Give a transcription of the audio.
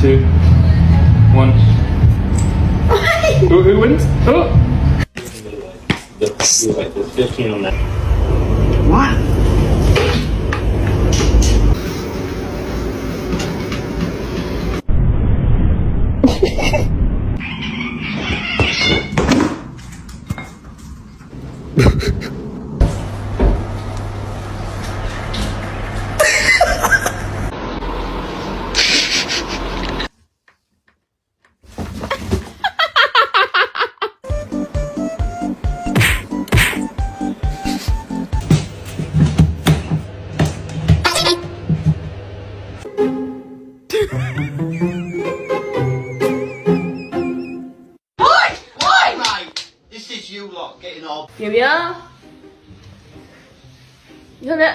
2, 1. Who wins? Oh! Like the 15 on that. What? Why, mate? This is you lot getting old. Biểu biểu. Cho nên